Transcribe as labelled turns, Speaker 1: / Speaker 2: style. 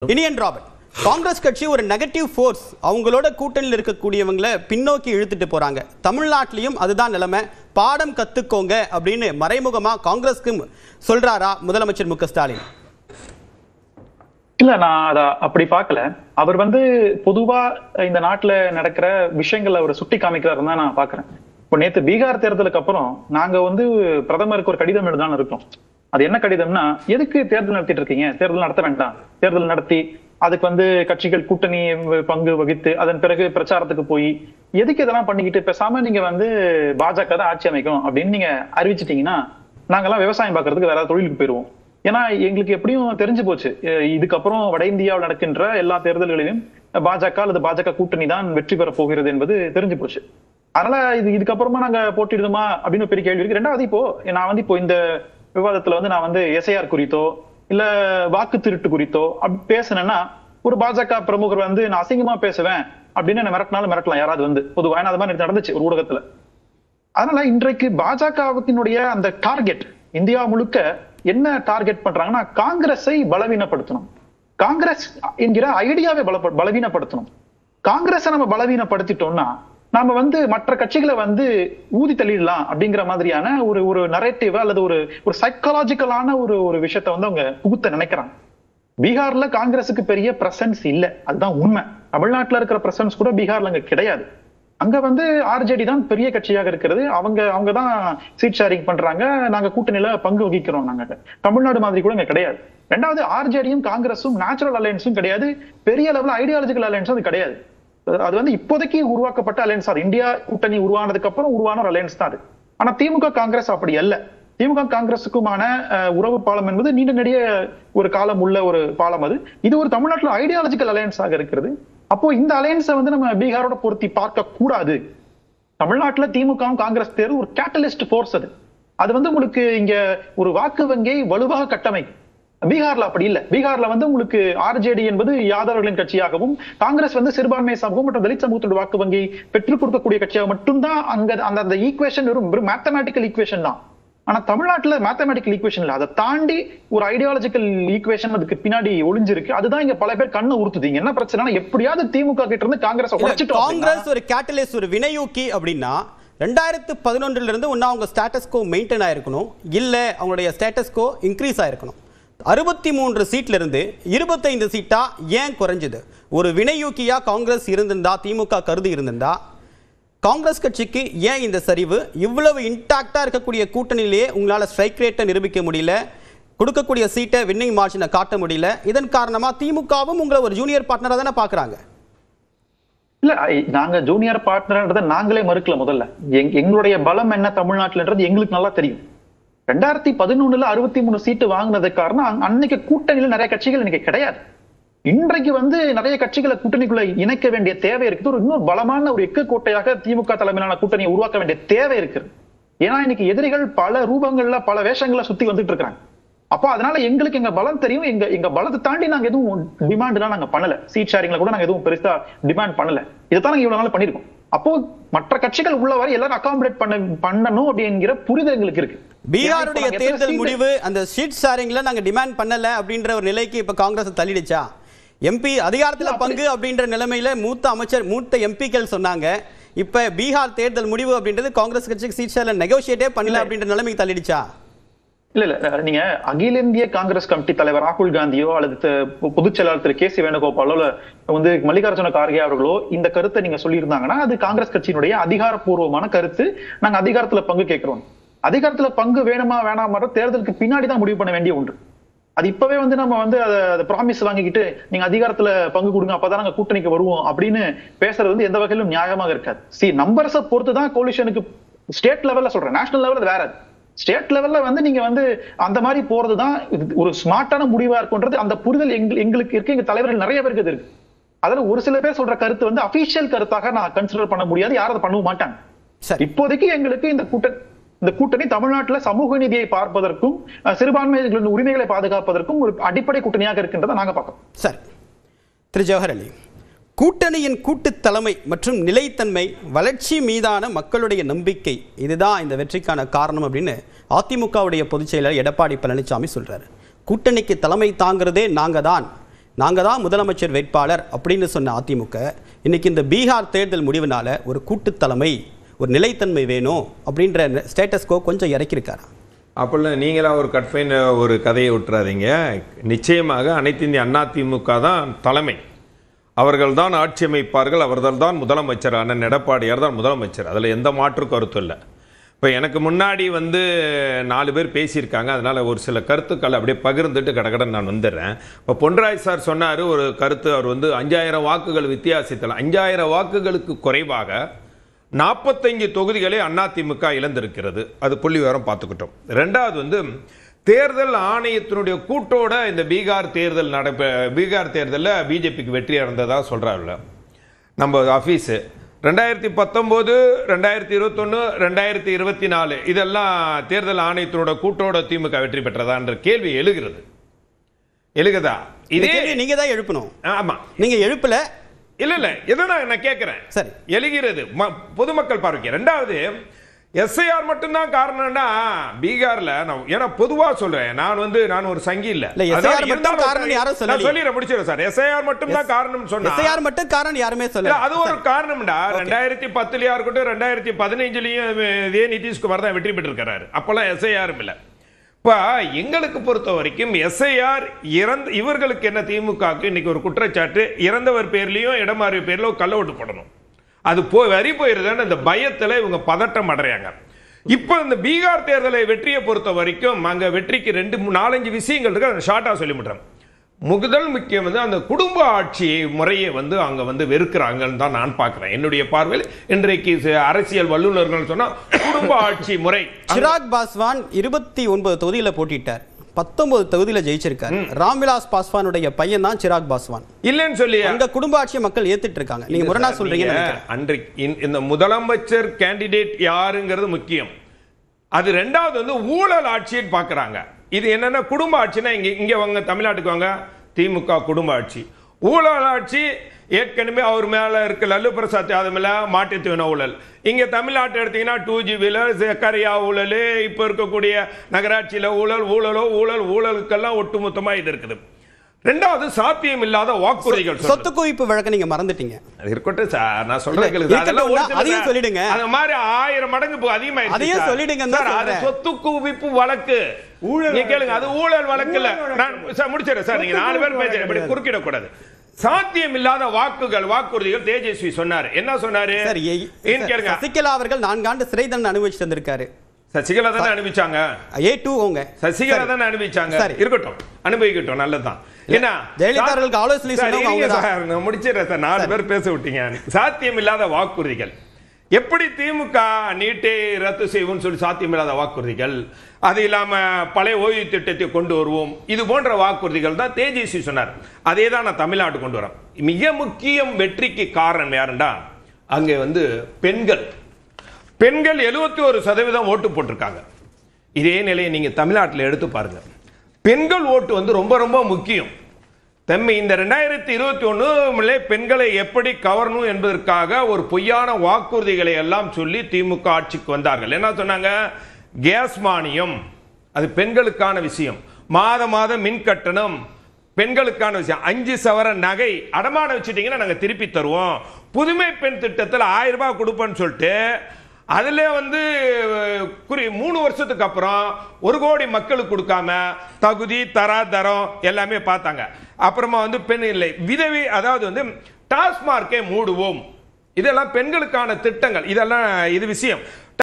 Speaker 1: Iniyan Robert, Congress கட்சி ஒரு negative force, அவங்களோட கூட்டணியில் இருக்கக்கூடியவங்களை பின்னோக்கி இழுத்துட்டு போறாங்க. தமிழ்நாட்டிலையும் அதுதான் நிலைமை. பாடம் கத்துக்கோங்க அப்படின்னு மறைமுகமா காங்கிரஸ்க்கு சொல்றாரா முதலமைச்சர் மு.க. ஸ்டாலின்?
Speaker 2: இல்ல, நான் அத அப்படி பார்க்கல. அவர் பொதுவா இந்த நாட்டுல நடக்கிற விஷயங்கள் அவர் சுட்டி காமிக்கிறாருன்னு தான் நான் பாக்குறேன். இப்போ நேத்து பீகார் தேர்தலுக்கு அப்புறம் நாங்க பிரதமருக்கு ஒரு கடிதம் எழுதான்னு இருக்கோம். அது என்ன கடிதம்னா, எதுக்கு தேர்தல் நடத்திட்டு இருக்கீங்க? தேர்தல் நடத்த வேண்டாம். தேர்தல் நடத்தி அதுக்கு கட்சிகள் கூட்டணி பங்கு வகித்து அதன் பிறகு பிரச்சாரத்துக்கு போய் எதுக்கு இதெல்லாம் பண்ணிக்கிட்டு பேசாம நீங்க பாஜக தான் ஆட்சி அமைக்கும் அப்படின்னு நீங்க அறிவிச்சிட்டீங்கன்னா நாங்கெல்லாம் விவசாயம் பார்க்கறதுக்கு வேற தொழிலுக்கு போயிருவோம். ஏன்னா எங்களுக்கு எப்படியும் தெரிஞ்சு போச்சு, இதுக்கப்புறம் வட இந்தியாவில் நடக்கின்ற எல்லா தேர்தல்களிலும் பாஜக அல்லது பாஜக கூட்டணி தான் வெற்றி பெற போகிறது என்பது தெரிஞ்சு போச்சு. அதனால இதுக்கப்புறமா நாங்க போட்டிடுமா அப்படின்னு பெரிய கேள்வி இருக்கு. ரெண்டாவது, இப்போ நான் இப்போ இந்த விவாதத்துல நான் எஸ்ஐஆர் குறித்தோ இல்ல வாக்கு திருட்டு குறித்தோ அப்படி பேசுனேன்னா ஒரு பாஜக பிரமுகர் நான் அசிங்கமா பேசுவேன் அப்படின்னு என்ன மிரட்டினாலும் மிரட்டலாம் யாராவது பொதுவாக. அது மாதிரி நடந்துச்சு ஒரு ஊடகத்துல. அதனால இன்றைக்கு பாஜகவினுடைய அந்த டார்கெட் இந்தியா முழுக்க என்ன டார்கெட் பண்றாங்கன்னா, காங்கிரஸை பலவீனப்படுத்தணும். காங்கிரஸ் என்கிற ஐடியாவை பலவீனப்படுத்தணும். காங்கிரஸை நம்ம பலவீனப்படுத்திட்டோம்னா நாம மற்ற கட்சிகளை ஊதி தள்ளிடலாம் அப்படிங்கிற மாதிரியான ஒரு நரேட்டிவ் அல்லது ஒரு சைக்காலஜிக்கலான ஒரு விஷயத்த அவங்க புகுத்த நினைக்கிறாங்க. பீகார்ல காங்கிரஸுக்கு பெரிய பிரசன்ஸ் இல்ல, அதுதான் உண்மை. தமிழ்நாட்டுல இருக்கிற பிரசன்ஸ் கூட பீகார்ல அங்க கிடையாது. அங்க ஆர்ஜேடி தான் பெரிய கட்சியாக இருக்கிறது. அவங்கதான் சீட் ஷேரிங் பண்றாங்க. நாங்க கூட்டணியில பங்கு வகிக்கிறோம். நாங்க தமிழ்நாடு மாதிரி கூட இங்க கிடையாது. ரெண்டாவது, ஆர்ஜேடியும் காங்கிரஸும் நேச்சுரல் அலையன்ஸும் கிடையாது. பெரிய லெவல் ஐடியாலஜிக்கல் அலையன்ஸும் அது கிடையாது. அது இப்போதைக்கு உருவாக்கப்பட்ட அலையன்ஸ். அது இந்தியா கூட்டணி உருவானதுக்கு அப்புறம் உருவான ஒரு அலையன்ஸ் தான் அது. ஆனா திமுக காங்கிரஸ் அப்படி அல்ல. திமுக காங்கிரஸுக்குமான உறவு பாலம் என்பது நீண்ட நெடிய ஒரு காலம் உள்ள ஒரு பாலம். இது ஒரு தமிழ்நாட்டில் ஐடியாலஜிக்கல் அலையன்ஸாக இருக்கிறது. அப்போ இந்த அலையன்ஸை நம்ம பீகாரோட பொருத்தி பார்க்க கூடாது. தமிழ்நாட்டுல திமுகவும் காங்கிரஸ் தேர்வு ஒரு கேட்டலிஸ்ட் போர்ஸ். அது உங்களுக்கு இங்க ஒரு வாக்கு வங்கியை வலுவாக கட்டமைக்கும். பீகார்ல அப்படி இல்ல. பீகார்ல உங்களுக்கு ஆர்ஜேடி என்பது யாதவர்களின் கட்சியாகவும் காங்கிரஸ் சிறுபான்மை சமூகம் மற்றும் தலித் சமூகத்தோட வாக்கு வங்கி பெற்றுக் கொடுக்கக்கூடிய கட்சியாக மட்டும்தான் அங்க அந்த ஈக்குவேஷன் வெறும் மேத்தமேட்டிக்கல் ஈக்குவேஷன் தான். ஆனா தமிழ்நாட்டுல மேத்தமேட்டிக்கல் ஈக்குவேஷன் இல்ல, அதை தாண்டி ஒரு ஐடியாலஜிக்கல் ஈக்குவேஷன் அதுக்கு பின்னாடி ஒளிஞ்சிருக்கு. அதுதான் இங்க பல பேர் கண்ணை உறுத்துதீங்க. என்ன பிரச்சனை, எப்படியாவது திமுக கிட்ட இருந்து காங்கிரஸ் உடைச்சிட்டு,
Speaker 1: காங்கிரஸ் ஒரு கேட்டலிஸ்ட், ஒரு வினையூக்கி அப்படின்னா 2011 இருந்து ஒன்னா அவங்க ஸ்டேட்டஸ் கோ மெயின்டைன் ஆயிருக்கணும், இல்ல அவங்களுடைய ஸ்டேட்டஸ் கோ இன்க்ரீஸ் ஆயிருக்கணும். 63 சீட்ல இருந்து 25 சீட்டா ஏன் குறைஞ்சது? ஒரு வினையூக்கியா காங்கிரஸ் இருந்திருந்தா, திமுக கருதி இருந்திருந்தா, காங்கிரஸ் கட்சிக்கு ஏன் இந்த சரிவு? இவ்வளவு இன்டாக்டா இருக்கக்கூடிய கூட்டணியிலேயே உங்களால ஸ்ட்ரைக் ரேட்டை நிரூபிக்க முடியல, கொடுக்கக்கூடிய சீட்டை வின்னிங் மார்ஜினை காட்ட முடியல. இதன் காரணமா திமுகவும் உங்களை ஒரு ஜூனியர் பார்ட்னரா தானே பாக்குறாங்க.
Speaker 2: இல்ல, நாங்க ஜூனியர் பார்ட்னர்ன்றதை நாங்களே மறுக்கல. முதல்ல எங்களுடைய பலம் என்ன தமிழ்நாட்டுலன்றது எங்களுக்கு நல்லா தெரியும். 2011 63 சீட்டு வாங்கினது காரணம் அன்னைக்கு கூட்டணியில நிறைய கட்சிகள் இன்னைக்கு கிடையாது. இன்றைக்கு நிறைய கட்சிகளை கூட்டணிக்குள்ள இணைக்க வேண்டிய தேவை இருக்குது. இன்னொரு பலமான ஒரு எக்கு கோட்டையாக திமுக தலைமையிலான கூட்டணியை உருவாக்க வேண்டிய தேவை இருக்கு. ஏன்னா இன்னைக்கு எதிரிகள் பல ரூபங்கள்ல பல வேஷங்களை சுத்தி வந்துட்டு இருக்காங்க. அப்போ அதனால எங்களுக்கு எங்க பலம் தெரியும். எங்க பலத்தை தாண்டி நாங்க எதுவும் டிமாண்ட்லாம் நாங்க பண்ணல. சீட் ஷேரிங்ல கூட நாங்க எதுவும் பெருசா டிமாண்ட் பண்ணல. இதைத்தான் நாங்க இவ்வளவு நாள் பண்ணிருக்கோம். அப்போ மற்ற கட்சிகள் உள்ள வரை எல்லாரும் அகாமடேட் பண்ணணும் அப்படிங்கிற புரிதல் எங்களுக்கு இருக்கு.
Speaker 1: பீகாருடைய தேர்தல் முடிவு அந்த சீட் ஷேரிங்ல நாங்க டிமாண்ட் பண்ணல அப்படின்ற ஒரு நிலைக்கு இப்ப காங்கிரஸ் தள்ளிடுச்சா? எம்பி அதிகாரத்துல பங்கு அப்படின்ற நிலைமையில மூத்த அமைச்சர் மூத்த எம்பிக்கள் சொன்னாங்க. இப்ப பீகார் தேர்தல் முடிவு அப்படின்றது காங்கிரஸ் கட்சிக்கு சீட் ஷேர்ல நெகோசியேட்டே பண்ணல அப்படின்ற நிலைமைக்கு தள்ளிடுச்சா?
Speaker 2: இல்ல, நீங்க அகில இந்திய காங்கிரஸ் கமிட்டி தலைவர் ராகுல் காந்தியோ அல்லது பொதுச் செயலாளர் திரு கே.சி. வேணுகோபாலோ மல்லிகார்ஜுன கார்கே அவர்களோ இந்த கருத்தை நீங்க சொல்லியிருந்தாங்கன்னா அது காங்கிரஸ் கட்சியினுடைய அதிகாரப்பூர்வமான கருத்து. நாங்க அதிகாரத்துல பங்கு கேட்கிறோம். அதிகாரத்துல பங்கு வேணுமா வேணாமா தேர்தலுக்கு பின்னாடிதான் முடிவு பண்ண வேண்டிய ஒன்று. அது இப்பவே நம்ம அதை ப்ராமிஸ் வாங்கிக்கிட்டு நீங்க அதிகாரத்துல பங்கு கொடுங்க, அப்பதான் நாங்க கூட்டணிக்கு வருவோம் அப்படின்னு பேசுறது எந்த வகையிலும் நியாயமாக இருக்காது. நம்பர்ஸை பொறுத்துதான் கோலிஷனுக்கு ஸ்டேட் லெவல்ல சொல்றேன், நேஷனல் லெவல்ல வேற. ஸ்டேட் லெவல்ல நீங்க அந்த மாதிரி போறதுதான் ஒரு ஸ்மார்ட்டான முடிவா இருக்குன்றது அந்த புரிதல் எங்களுக்கு இருக்கு. எங்க தலைவர்கள் நிறைய பேருக்கு இருக்கு. அதுல ஒரு சில பேர் சொல்ற கருத்து அபிஷியல் கருத்தாக நான் கன்சிடர் பண்ண முடியாது. யாரும் அதை பண்ணவும் மாட்டாங்க. இப்போதைக்கு எங்களுக்கு இந்த கூட்டணி தமிழ்நாட்டில் சமூக நீதியை பார்ப்பதற்கும் சிறுபான்மையினர்களின் உரிமைகளை பாதுகாப்பதற்கும் ஒரு அடிப்படை கூட்டணியாக இருக்கின்றதை நாங்க பார்க்கிறோம்.
Speaker 1: சரி, திரு ஜவஹர் அலி, கூட்டணியின் கூட்டு தலைமை மற்றும் நிலைத்தன்மை, வளர்ச்சி மீதான மக்களுடைய நம்பிக்கை, இதுதான் இந்த வெற்றிக்கான காரணம் அப்படின்னு அதிமுகவுடைய பொதுச் செயலர் எடப்பாடி பழனிசாமி சொல்றாரு. கூட்டணிக்கு தலைமை தாங்கிறதே நாங்க தான், நாங்கள் தான் முதலமைச்சர் வேட்பாளர் அப்படின்னு சொன்ன அதிமுக இன்னைக்கு இந்த பீகார் தேர்தல் முடிவுனால ஒரு கூட்டுத்தலைமை, ஒரு நிலைத்தன்மை வேணும் அப்படின்ற ஸ்டேட்டஸ்கோ கொஞ்சம் இறக்கியிருக்காரு.
Speaker 3: அப்படிலாம் நீங்களா ஒரு கட்ஃபைன் ஒரு கதையை விட்டுறாதீங்க. நிச்சயமாக அனைத்து இந்திய அண்ணா திமுக தான் தலைமை, அவர்கள் தான் ஆட்சி அமைப்பார்கள், அவர்கள் தான் முதலமைச்சர். அண்ணன் எடப்பாடியார் தான் முதலமைச்சர், அதில் எந்த மாற்று கருத்தும் இல்லை. இப்போ எனக்கு முன்னாடி 4 பேர் பேசியிருக்காங்க, அதனால் ஒரு சில கருத்துக்களை அப்படியே பகிர்ந்துட்டு கடகடன் நான் வந்துடுறேன். இப்போ பொன்ராய் சார் சொன்னார் ஒரு கருத்து, அவர் 5000 வாக்குகள் வித்தியாசத்தில் 5000 வாக்குகளுக்கு குறைவாக 45 தொகுதிகளை அதிமுக இழந்திருக்கிறது. அது புள்ளி விவரம் பார்த்துக்கிட்டோம். ரெண்டாவது தேர்தல் ஆணையத்தினுடைய கூட்டோட இந்த பீகார் தேர்தலில் பிஜேபிக்கு வெற்றி அடைந்ததாக சொல்கிறாருல்ல நம்ம ஆஃபீஸு. 2019, 2021, 2024 இதெல்லாம் தேர்தல் ஆணையத்தினோட கூட்டோட திமுக வெற்றி பெற்றதான்ற கேள்வி எழுகுதா? இதே
Speaker 1: நீங்க தான் எழுப்பணும்.
Speaker 3: ஆமா,
Speaker 1: நீங்க எழுப்பல.
Speaker 3: இல்ல இதை நான் கேட்கிறேன்.
Speaker 1: சரி,
Speaker 3: எழுகிறது பொதுமக்கள் பார்வைக்கு. ரெண்டாவது எஸ்ஐஆர் மட்டும்தான் காரணம்னா பீகார்ல ஏன்னா பொதுவா சொல்றேன், நான் ஒரு சங்கி இல்ல. சொல்லிடுறேன், முடிச்சிடும் சார். எஸ்ஐஆர் மட்டும் தான் காரணம் சொன்னா
Speaker 1: எஸ்ஐஆர் மட்டும் காரணம் யாருமே சொல்ல.
Speaker 3: அது ஒரு காரணம்டா. 2010 இருக்கட்டும், 2015 இதே நிதிஷ்குமார் தான் வெற்றி பெற்றிருக்கிறாரு. அப்பெல்லாம் எஸ்ஐஆர் இல்ல. இப்ப எங்களுக்கு பொறுத்த வரைக்கும் எஸ்ஐஆர் இவர்களுக்கு என்ன, திமுகவுக்கு இன்னைக்கு ஒரு குற்றச்சாட்டு, இறந்தவர் பேர்லயும் இடமாறிய பேர்ல கள்ள ஓட்டு போடணும், அது வரி போயிருதுன்னு இந்த பயத்துல இவங்க பதட்டம் அடைறாங்க. இப்ப இந்த பீகார் தேர்தலை வெற்றியை பொறுத்த வரைக்கும் அங்க வெற்றிக்கு 2-4-5 விஷயங்கள் இருக்கு. அதை ஷார்ட்டா சொல்லி முடிறேன். முதல் முக்கியம் அந்த குடும்ப ஆட்சி முறையை அங்க வெறுக்கிறாங்கன்னு தான் நான் பார்க்கிறேன். என்னுடைய பார்வையில் இன்றைக்கு அரசியல் வல்லுநர்கள் சொன்னா குடும்ப ஆட்சி முறை.
Speaker 1: சிராக் பாஸ்வான் 29 தொகுதியில போட்டிட்டார், 19 தொகுதியில ஜெயிச்சிருக்காரு. ராம்விலாஸ் பாஸ்வானுடைய பையன் தான் சிராக் பாஸ்வான்.
Speaker 3: இல்லன்னு சொல்லி
Speaker 1: அந்த குடும்ப ஆட்சியை மக்கள் ஏத்துட்டு இருக்காங்க. நீங்க முரணா சொல்றீங்க.
Speaker 3: அன்றைக்கு இந்த முதலமைச்சர் கேண்டிடேட் யாருங்கிறது முக்கியம். அது ரெண்டாவது ஊழல் ஆட்சின்னு பாக்குறாங்க. இது என்னன்னா குடும்ப ஆட்சினா இங்க வாங்க, தமிழ்நாட்டுக்கு வாங்க, திமுக குடும்ப ஆட்சி. ஊழல் ஆட்சி ஏற்கனவே அவர் மேல இருக்க லல்லு பிரசாத் யாதவ் மேல மாட்டுத்தீவன ஊழல். இங்க தமிழ்நாட்டு எடுத்தீங்கன்னா 2GB கரியா ஊழல், இப்ப இருக்கக்கூடிய நகராட்சியில ஊழலுக்கெல்லாம் ஒட்டுமொத்தமா இது இருக்குது. ரெண்டாவது சாத்தியம் இல்லாத வாக்குறுதிகள்.
Speaker 1: சொத்து குவிப்பு வழக்கு நீங்க மறந்துட்டீங்க.
Speaker 3: இருக்கட்டும் சார், நான் சொல்றேன்,
Speaker 1: அதையும் சொல்லிடுங்க.
Speaker 3: அந்த மாதிரி 1000 மடங்கு அதிகமாயிடுச்சு.
Speaker 1: அதையும் சொல்லிடுங்க சார்.
Speaker 3: அது சொத்து குவிப்பு வழக்கு நீங்க கேளுங்க, அது ஊழல் வழக்கு இல்ல. நான் முடிச்சிடுறேன் சார், நீங்க 4 பேர் பேச இப்படி குறுக்கிட கூடாது. சாத்தியம் இல்லாத வாக்குறுதிகள் தேஜஸ்வி சொன்னாரு. என்ன சொன்னாரு?
Speaker 1: சசிகலா அவர்கள் 4 ஆண்டு சிறை தண்டனை அனுபவிச்சு வந்திருக்காரு.
Speaker 3: சசிகலா தானே அனுபவிச்சாங்க. சசிகலா தானே அனுபவிச்சாங்க. இருக்கட்டும், அனுபவிக்கட்டும், நல்லதுதான். என்ன
Speaker 1: ஜெயலலிதா ஆலோசனை
Speaker 3: முடிச்சிடறேன் சார், 4 பேர் பேச விட்டீங்க. சாத்தியம் இல்லாத வாக்குறுதிகள் எப்படி திமுக நீட்டை ரத்து செய்வோம் சொல்லி சாத்தியம் இல்லாத வாக்குறுதிகள், அது இல்லாம பழைய ஓய்வு திட்டத்தை கொண்டு வருவோம், இது போன்ற வாக்குறுதிகள் தான் தேஜஸ்வி சொன்னார். அதே தான் நான் தமிழ்நாட்டு கொண்டு வரேன். மிக முக்கியம் வெற்றிக்கு காரணம் யாருண்டா, அங்கே பெண்கள் 71% ஓட்டு போட்டிருக்காங்க. இதே நிலையை நீங்க தமிழ்நாட்டில் எடுத்து பாருங்க. பெண்கள் ஓட்டு ரொம்ப ரொம்ப முக்கியம். இந்த 2021 பெண்களை எப்படி கவரணும் என்பதற்காக ஒரு பொய்யான வாக்குறுதிகளை எல்லாம் சொல்லி திமுக ஆட்சிக்கு வந்தார்கள். என்ன சொன்னாங்க? கேஸ் மானியம், அது பெண்களுக்கான விஷயம். மாதம் மின் கட்டணம் பெண்களுக்கான விஷயம். 5 சவரன் நகை அடமான வச்சுட்டீங்கன்னா நாங்க திருப்பி தருவோம். புதுமை பெண் திட்டத்தில் 1000 ரூபாய் கொடுப்போம்னு சொல்லிட்டு அதுல 3 வருஷத்துக்கு அப்புறம் 1 கோடி மக்களுக்கு கொடுக்காம தகுதி தராதரம் எல்லாமே பார்த்தாங்க. அப்புறமா பெண் இல்லை விதவை, அதாவது டாஸ்மார்க்கை மூடுவோம். இதெல்லாம் பெண்களுக்கான திட்டங்கள், இதெல்லாம் இது விஷயம்.